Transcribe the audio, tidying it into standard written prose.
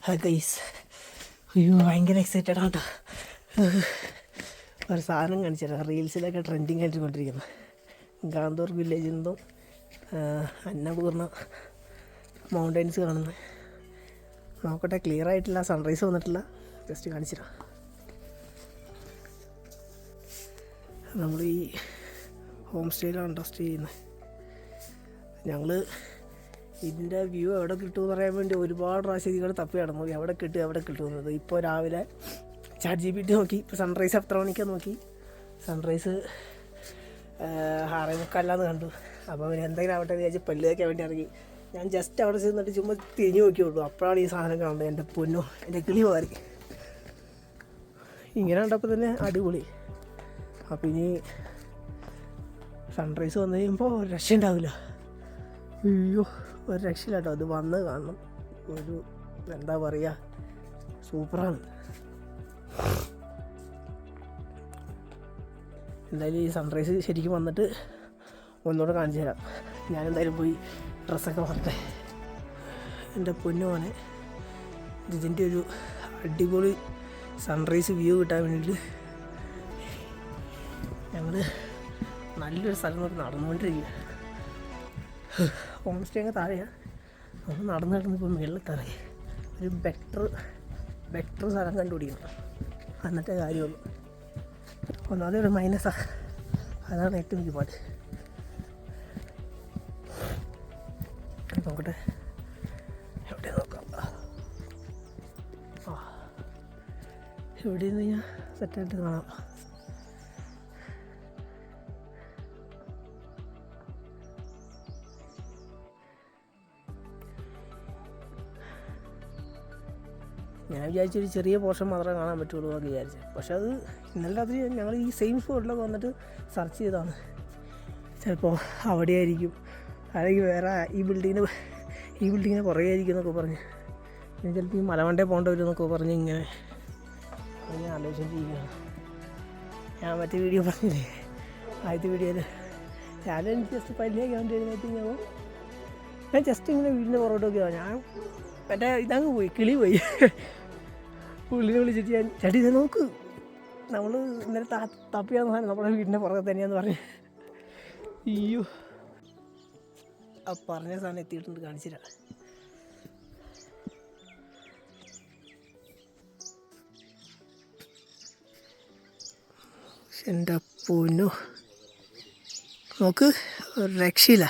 Guys, അയ്യോ ഭയങ്കര excited ആണ് കേട്ടോ. ഒരു സാധനം കാണിച്ചു തരാം, റീൽസിലൊക്കെ ട്രെൻഡിങ് ആയിക്കൊണ്ടിരിക്കുന്നത്. ഗാന്തോർ വില്ലേജിൽ നിന്നും അന്നപൂർണ മൗണ്ടൻസ് കാണുന്നത്. നോക്കട്ടെ, ക്ലിയർ ആയിട്ടില്ല, സൺറൈസ് വന്നിട്ടില്ല, ജസ്റ്റ് കാണിച്ചു തരാം. നമ്മൾ ഈ ഹോം സ്റ്റേയിലാണ് കേട്ടോ സ്റ്റേ ചെയ്യുന്നത്. ഞങ്ങൾ ഇതിൻ്റെ വ്യൂ എവിടെ കിട്ടുമെന്ന് പറയാൻ വേണ്ടി ഒരുപാട് പ്രാവശ്യം ഇതിവിടെ തപ്പി നടന്നു, എവിടെ കിട്ടുമെന്നത്. ഇപ്പോൾ രാവിലെ ChatGPT നോക്കി, ഇപ്പോൾ സൺറൈസ് എത്ര മണിക്കാണ് നോക്കി, സൺറൈസ് 6:45 കണ്ടു. അപ്പോൾ അവന് എന്തെങ്കിലും ആവട്ടെ വിചാരിച്ച് പല്ല് തേക്കാൻ വേണ്ടി ഇറങ്ങി. ഞാൻ ജസ്റ്റ് അവിടെ ചെന്നിട്ട് ചുമ്മാ തിരിഞ്ഞു നോക്കിയുള്ളൂ, അപ്പോഴാണ് ഈ സാധനം കാണുന്നത്. എൻ്റെ പൊന്നോ, എൻ്റെ കിളി മാറി. ഇങ്ങനെ കണ്ടപ്പോൾ തന്നെ അടിപൊളി. അപ്പോൾ ഇനി സൺറൈസ് വന്നു കഴിയുമ്പോൾ ഒരു രക്ഷ ഉണ്ടാവില്ല. അയ്യോ, ഒരു രക്ഷയില്ല കേട്ടോ. അത് വന്ന് കാണണം. ഒരു എന്താ പറയുക, സൂപ്പറാണ്. എന്തായാലും ഈ സൺറൈസ് ശരിക്കും വന്നിട്ട് ഒന്നുകൂടെ കാണിച്ചു തരാം. ഞാനെന്തായാലും പോയി ഡ്രസ്സൊക്കെ മാറട്ടെ. എൻ്റെ പൊന്നു മോനെ, ഇതിൻ്റെ ഒരു അടിപൊളി സൺറൈസ് വ്യൂ കിട്ടാൻ വേണ്ടിയിട്ട് ഞങ്ങൾ നല്ലൊരു സ്ഥലം നോക്കി നടന്നുകൊണ്ടിരിക്കുക. ഹോം സ്റ്റേ അങ്ങ് താഴെയാണ്. നമ്മൾ നടന്ന് ഇപ്പോൾ മുകളിലെത്താറേ ഒരു ബെറ്റർ സ്ഥലം കണ്ടുപിടിക്കണം. എന്നിട്ടേ കാര്യമുള്ളൂ. ഒന്നാമതെ ഒരു മൈനസാണ്, അതാണ് ഏറ്റവും വലിയ പാട്. നോക്കട്ടെ, എവിടെ നോക്കാം. എവിടെ നിന്ന് കഴിഞ്ഞാൽ സെറ്റായിട്ട് കാണാം. ഞാൻ വിചാരിച്ചൊരു ചെറിയ പോർഷൻ മാത്രമേ കാണാൻ പറ്റുള്ളൂ എന്നൊക്കെ വിചാരിച്ചു. പക്ഷെ അത് ഇന്നലെ രാത്രി ഞങ്ങൾ ഈ സെയിം സ്പോട്ടിലൊക്കെ വന്നിട്ട് സെർച്ച് ചെയ്തതാണ്. ചിലപ്പോൾ അവിടെ ആയിരിക്കും, അല്ലെങ്കിൽ വേറെ ഈ ബിൽഡിങ്ങിന് പുറകെ ആയിരിക്കും എന്നൊക്കെ പറഞ്ഞ്, പിന്നെ ചിലപ്പോൾ ഈ മലമണ്ടേ പോകേണ്ട വരും എന്നൊക്കെ പറഞ്ഞ് ഇങ്ങനെ ആലോചിച്ചിരിക്കുകയാണ്. ഞാൻ മറ്റേ വീഡിയോ പറഞ്ഞില്ലേ, ആദ്യത്തെ വീഡിയോയിൽ രാവിലെ എനിക്ക് ജസ്റ്റ് പല്ലിയൊക്കെ വേണ്ടി എഴുന്നേറ്റ് കഴിഞ്ഞപ്പോൾ ഞാൻ ജസ്റ്റ് ഇങ്ങനെ വീടിൻ്റെ പുറകോട്ടൊക്കെയാണ്. ഞാൻ മറ്റേ ഇതങ്ങ് പോയി, കിളി പോയി. പുള്ളിനെ വിളിച്ചിട്ട് ഞാൻ, ചേട്ടി ഇത് നോക്ക്, നമ്മൾ ഇന്നലെ തപ്പിയാന്ന് സാധനം നമ്മുടെ വീടിൻ്റെ പുറകെ തന്നെയാന്ന് പറഞ്ഞ്. അയ്യോ, ആ പറഞ്ഞ സാധനം എത്തിയിട്ടുണ്ട്, കാണിച്ചില്ല. എൻ്റെ പൊന്നോ, നോക്ക്, ഒരു രക്ഷയില്ല.